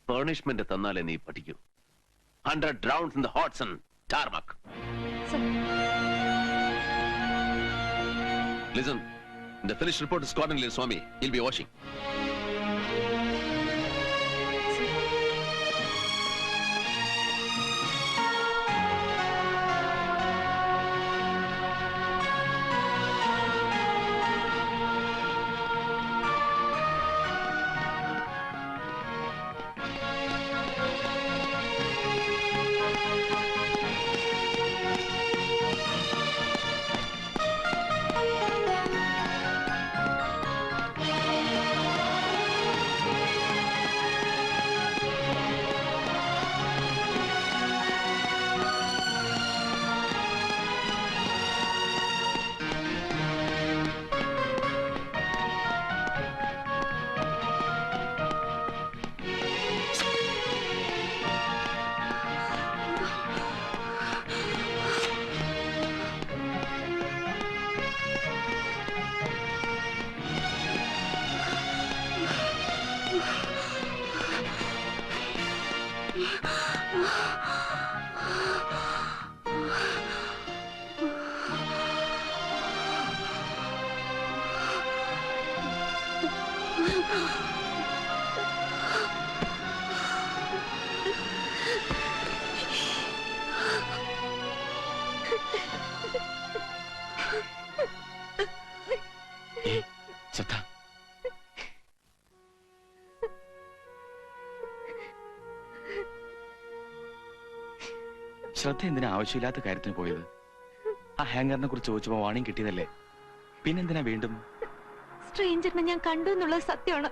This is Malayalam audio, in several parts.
പണിഷ്മെന്റ് തന്നാലേ നീ പഠിക്കൂ. 100 rounds in the hot sun, tarmac. Listen, the finished report is accordingly, Swami. He'll be watching. ശ്രദ്ധ എന്തിനാ ആവശ്യമില്ലാത്ത കാര്യത്തിന് പോയത്? ആ ഹാങ്ങറിനെ കുറിച്ച് ചോദിച്ചപ്പോ വാണിംഗ് കിട്ടിയതല്ലേ, പിന്നെന്തിനാ വീണ്ടും? സ്ട്രേഞ്ചറിനെ ഞാൻ കണ്ടു എന്നുള്ളത് സത്യമാണ്.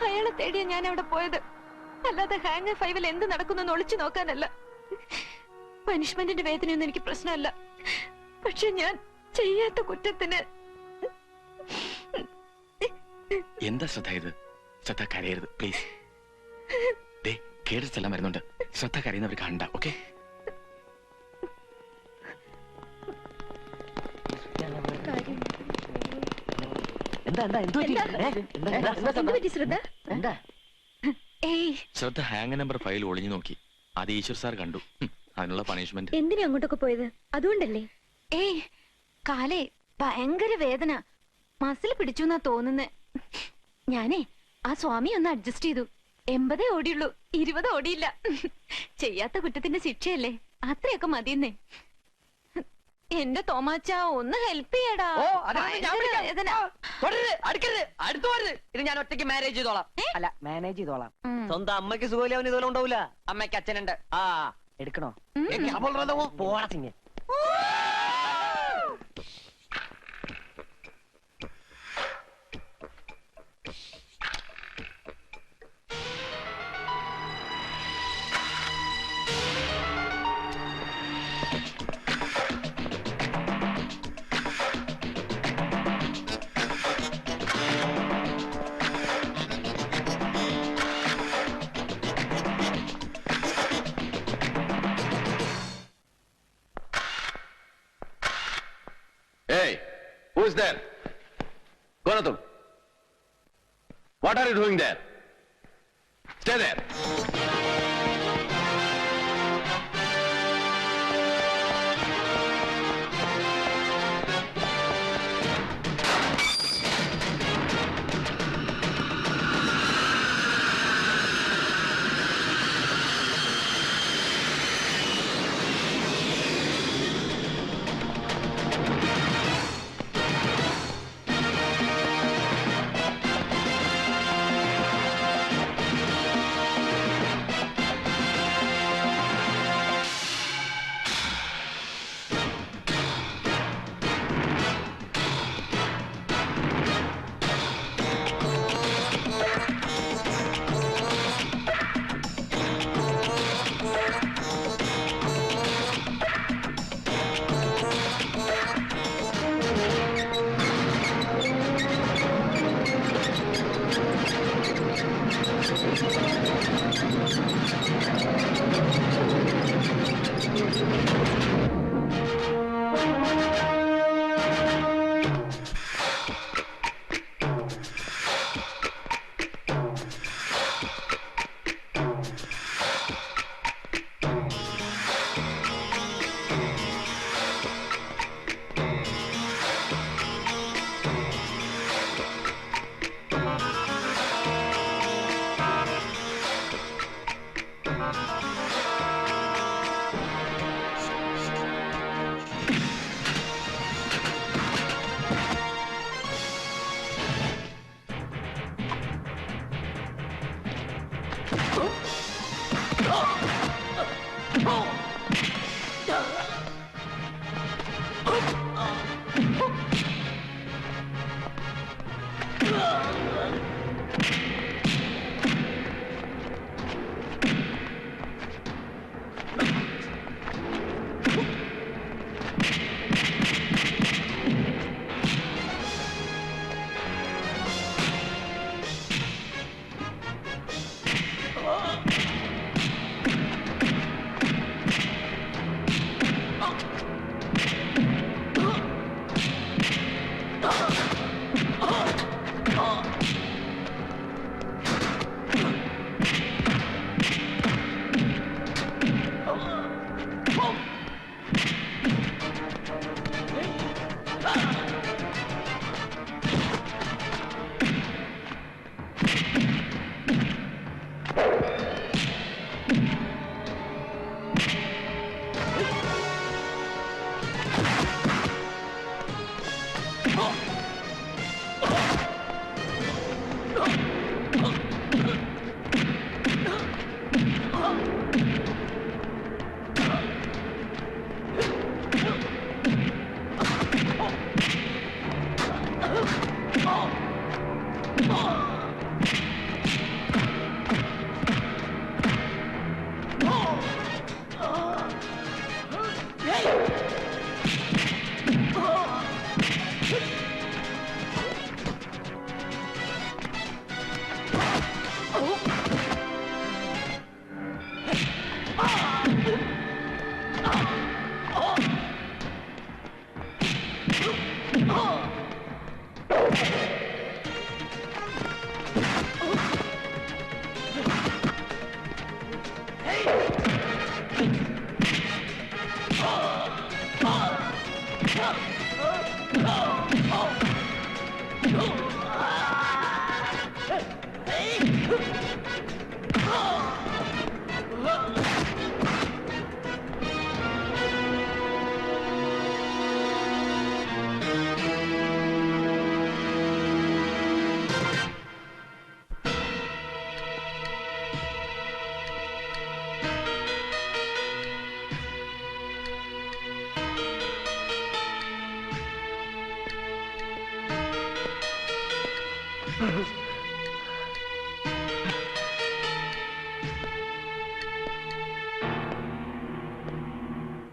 അയാളെ തേടിയ ഞാൻ അവിടെ പോയത്, അല്ലാതെ ഹാങ്ങർ 5-ൽ എന്ത് നടക്കുന്നു ഒളിച്ചു നോക്കാനല്ല. പനിഷ്മെന്റിന്റെ വേദനയൊന്നും എനിക്ക് പ്രശ്നമല്ല. പക്ഷെ ഞാൻ ചെയ്യാത്ത കുറ്റത്തിന്. എന്താ ശ്രദ്ധ ഇത്? ശ്രദ്ധ കരയരുത് പ്ലീസ്. കേടെല്ലാം വരുന്നുണ്ട്. ശ്രദ്ധ കരയുന്നവർ കണ്ട. ഓക്കെ, ശ്രദ്ധ ഹാങ് നമ്പർ 5 ഒളിഞ്ഞു നോക്കി. അത് ഈശ്വർ സാർ കണ്ടു. അതിനുള്ള പണിഷ്മെന്റ്. എന്തിനാ അങ്ങോട്ടൊക്കെ പോയത്? അതുകൊണ്ടല്ലേ? കാലേ ഭയങ്കര വേദന, മസിൽ പിടിച്ചു എന്നാ തോന്നുന്നേ. ഞാനേ ആ സ്വാമി ഒന്ന് അഡ്ജസ്റ്റ് ചെയ്തു. 80 ഓടിയുള്ളൂ, 20 ഓടിയില്ല. ചെയ്യാത്ത കുറ്റത്തിന്റെ ശിക്ഷയല്ലേ, അത്രയൊക്കെ മതിയെന്നേ. എന്റെ തോമാച്ച ഒന്ന് ഹെൽപ്പ് ചെയ്യടാ. ഇത് ഞാൻ ഒറ്റയ്ക്ക് മാനേജ് ചെയ്തോളാം. അല്ല, മാനേജ് ചെയ്തോളാം. സ്വന്തം അമ്മയ്ക്ക് സുഖമില്ല, അവന് ഇതുപോലെ ഉണ്ടാവില്ല. അമ്മയ്ക്ക് അച്ഛനുണ്ട്. ആ എടുക്കണോ? പോടാ Singh. Hey, who is there? Gonatul, what are you doing there? Stay there.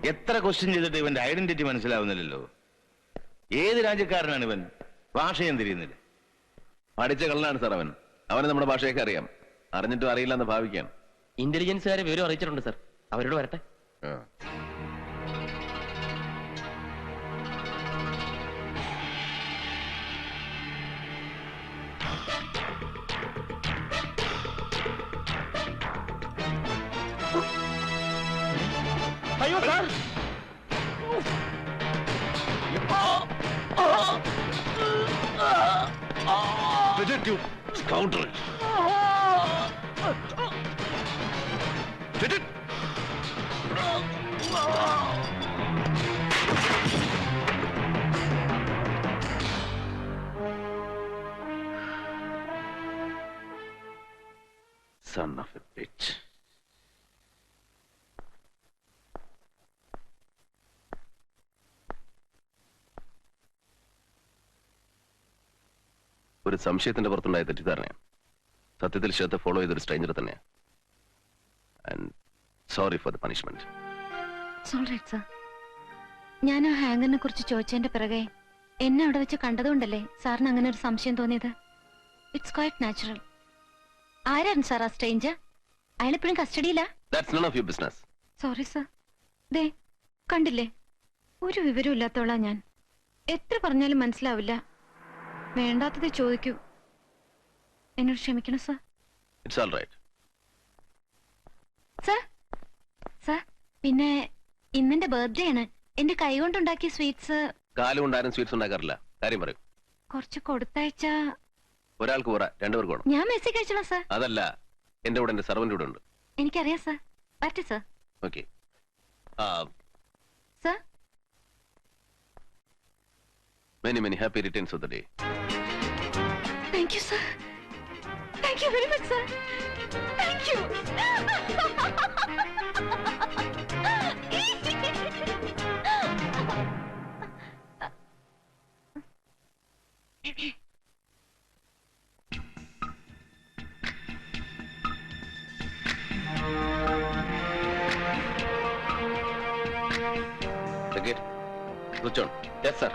എത്ര ക്വസ്റ്റ്യൻ ചെയ്തിട്ട് ഇവന്റെ ഐഡന്റിറ്റി മനസ്സിലാവുന്നില്ലല്ലോ. ഏത് രാജ്യക്കാരനാണ് ഇവൻ? ഭാഷയും തിരിയുന്നില്ല. പഠിച്ച കള്ളനാണ് സാർ അവൻ. അവന് നമ്മുടെ ഭാഷയൊക്കെ അറിയാം. അറിഞ്ഞിട്ടും അറിയില്ല എന്ന് ഭാവിക്കാം. ഇന്റലിജൻസുകാരെ വിവരം അറിയിച്ചിട്ടുണ്ട് സർ. അവരോട് വരട്ടെ. ആ. അയ്യോ sir. Fidget, you scoundrel! Fidget! Son of a bitch. ഒരു സംശയത്തിന്റെ പുറത്തുണ്ടായ തെറ്റിദ്ധാരണയാണ്. സത്യത്തിൽ ശ്രദ്ധ ഫോളോ ചെയ്തൊരു സ്ട്രേഞ്ചർ തന്നെയാണ്. And sorry for the punishment. Sir, ഞാൻ ആ ഹാങ്ങറിനെ കുറിച്ച് ചോദിച്ചതിന്റെ പിറകെ എന്നെ അവിടെ വെച്ച് കണ്ടതുകൊണ്ടല്ലേ സാറിന് അങ്ങനെ ഒരു സംശയം തോന്നിയത്. It's quite natural. ആരായിരുന്നു സാർ ആ സ്ട്രേഞ്ചർ? അയാളെപ്പോഴും കസ്റ്റഡിയില്ല? That's none of your business. Sorry sir. ദേ കണ്ടില്ലേ, ഒരു വിവരവും ഇല്ലാത്തോളാ ഞാൻ. എത്ര പറഞ്ഞാലും മനസ്സിലാവില്ല. വേണ്ടാത്തത് ചോദിക്കൂ. എന്നോട് ക്ഷമിക്കണം sir. It's all right. Sir, sir, പിന്നെ ഇന്നെന്റെ ബർത്ത്ഡേ ആണ്. എന്റെ കൈ കൊണ്ടുണ്ടാക്കിയ സ്വീറ്റ്സ്. കാലുകൊണ്ടാരും സ്വീറ്റ്സ് ഉണ്ടാക്കാറില്ല. കാര്യം പറയും. കുറച്ച് കൊടുത്തയച്ച. ഒരാൾക്ക് പോരാ, രണ്ടുപേർക്ക് വേണം. ഞാൻ മെസ്സി കഴിച്ചോളാം സർ. അതല്ല, എന്റെ കൂടെ എന്റെ സർവന്റ് കൂടെ ഉണ്ട്. എനിക്കറിയാം സർ. പറ്റേ sir. Okay. Sir, many happy returns of the day. Thank you sir. Thank you very much sir. Thank you. Switch on. Yes, sir.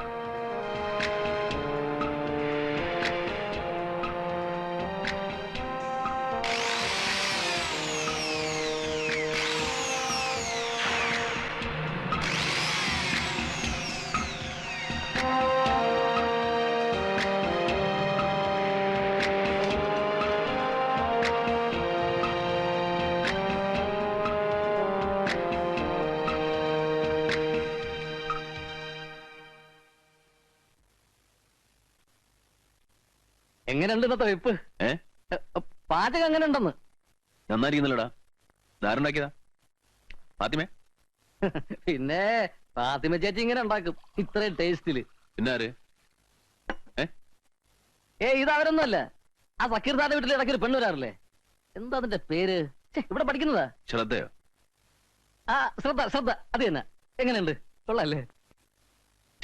എങ്ങനെയുണ്ട് ഇന്നത്തെ വെപ്പ്? പാചകം എങ്ങനെ ഉണ്ടെന്ന്? നന്നായിരിക്കുന്നില്ലടാ. ധാരുണ്ടാക്കിയതാ ഫാത്തിമേ? പിന്നെ ഫാത്തിമ ചേച്ചി ഇങ്ങനെ ഉണ്ടാക്കും ഇത്രയും ടേസ്റ്റില്. പിന്നാര്? ഇതവരൊന്നും അല്ല. ആ സക്കീർ സാറിന്റെ വീട്ടിൽ ഇടയ്ക്ക് ഒരു പെണ്ണ് വരാറില്ലേ? എന്താ അതിന്റെ പേര്? ഇവിടെ പഠിക്കുന്നതാ. ശ്രദ്ധയോ? ആ ശ്രദ്ധ, ശ്രദ്ധ. അത് തന്നെ. എങ്ങനെയുണ്ട്? കൊള്ളാല്ലേ?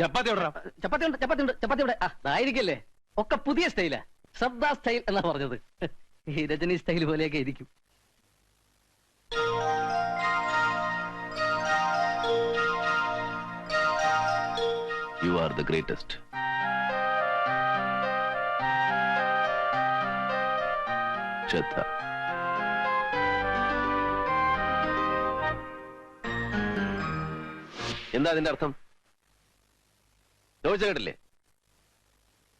ചപ്പാത്തി ഓർഡറാ. ചപ്പാത്തി ഉണ്ട്, ചപ്പാത്തി ഉണ്ട്, ചപ്പാത്തി ഇവിടെ. ആയിരിക്കല്ലേ, ഒക്കെ പുതിയ സ്റ്റൈലാ. ശ്രദ്ധ സ്റ്റൈൽ എന്നാ പറഞ്ഞത്. ഈ രജനി സ്റ്റൈൽ പോലെയൊക്കെ ഇരിക്കും. You are the greatest. ശ്രദ്ധ. എന്താ അതിന്റെ അർത്ഥം? ചോദിച്ച കേട്ടില്ലേ?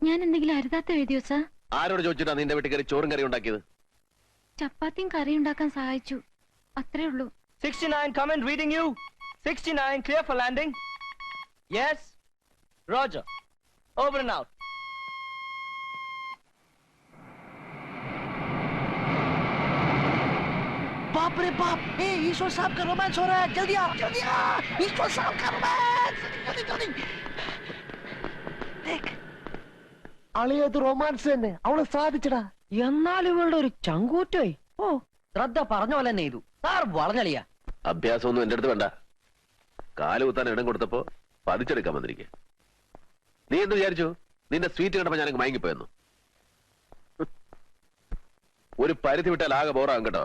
ഞാൻ എന്തെങ്കിലും അരുതാത്ത എഴുതിയോ സാർ? ആരോട് ചോദിച്ചിട്ടാ നിന്റെ വീട്ടിൽ കയറി ചോറും കറി ഉണ്ടാക്കിയത്? ചപ്പാത്തിയും കറി ഉണ്ടാക്കാൻ സഹായിച്ചു, അത്രേ ഉള്ളൂ. 69 come and reading you. 69 clear for landing. Yes, Roger. Over and out. बाप रे बाप! ईश्वर साहब का रोमांस हो रहा है. जल्दी आ, जल्दी आ. ईश्वर साहब का रोमांस. जल्दी जल्दी. देख. അളിയത് റൊമാൻസ് തന്നെ. അവള് സാധിച്ചടാ. എന്നാലും ഇവളുടെ ഒരു ചങ്കൂറ്റായി. ഓ, ശ്രദ്ധ പറഞ്ഞ പോലെ തന്നെ ചെയ്തു. സാർ വളഞ്ഞളിയാ. അഭ്യാസമൊന്നും എന്റെ അടുത്ത് വേണ്ട. കാല് കുത്താൻ ഇടം കൊടുത്തപ്പോ പതിച്ചെടുക്കാൻ വന്നിരിക്കെ. നീ എന്ത് വിചാരിച്ചു? നിന്റെ സ്വീറ്റ് കണ്ടപ്പോ ഞാനങ്ങ് മയങ്ങിപ്പോയെന്നു. ഒരു പരിധി വിട്ടാൽ ആകെ ബോറാകും കേട്ടോ.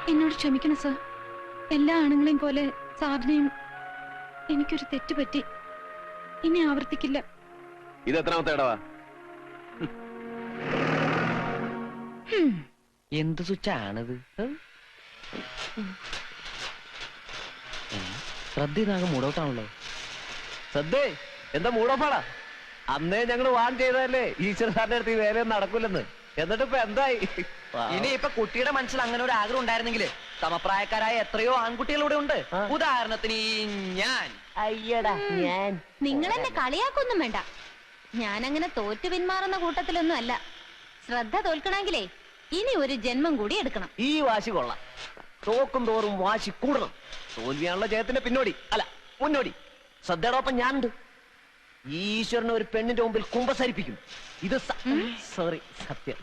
എന്നോട് ക്ഷമിക്കണം സർ. എല്ലാ ആണുങ്ങളെയും പോലെ സാറിനെയും എനിക്കൊരു തെറ്റ് പറ്റി. ഇനി ആവർത്തിക്കില്ല. ഇത് എത്രാമത്തെ ഇടവാ? എന്ത് സ്വിച്ചാണിത്? ശ്രദ്ധ ഇതാകെ മൂടൗട്ടാണല്ലോ. ശ്രദ്ധേ, എന്താ മൂടോപ്പാടാ? അന്നേ ഞങ്ങൾ വാൺ ചെയ്തതല്ലേ ഈശ്വര സാറിന്റെ അടുത്ത് ഈ വേലയൊന്നും നടക്കൂലെന്ന്. എന്നിട്ട് ഇപ്പൊ എന്തായി? ഇനി ഇപ്പൊ കുട്ടിയുടെ മനസ്സിൽ അങ്ങനെ ഒരു ആഗ്രഹം ഉണ്ടായിരുന്നെങ്കിൽ സമപ്രായക്കാരായ എത്രയോ ആൺകുട്ടികളിവിടെ ഉണ്ട്. ഉദാഹരണത്തിന് ഈ ഞാൻ. അയ്യടാ ഞാൻ. നിങ്ങൾ എന്നെ കളിയാക്കൊന്നും വേണ്ട. ഞാൻ അങ്ങനെ തോറ്റു പിന്മാറുന്ന കൂട്ടത്തിലൊന്നും അല്ല. ശ്രദ്ധ തോൽക്കണമെങ്കിലേ ഇനി ഒരു ജന്മം കൂടി എടുക്കണം. ഈ വാശി കൊള്ളാം. തോക്കും തോറും വാശി കൂടണം. തോൽവിയാണല്ലോ ജയത്തിന്റെ പിന്നോടി, അല്ല മുന്നോടി. ശ്രദ്ധയോടൊപ്പം ഞാനുണ്ട്. ഈശ്വരനെ ഒരു പെണ്ണിന്റെ മുമ്പിൽ കുമ്പസരിപ്പിക്കും. ഇത് സോറി സത്യം.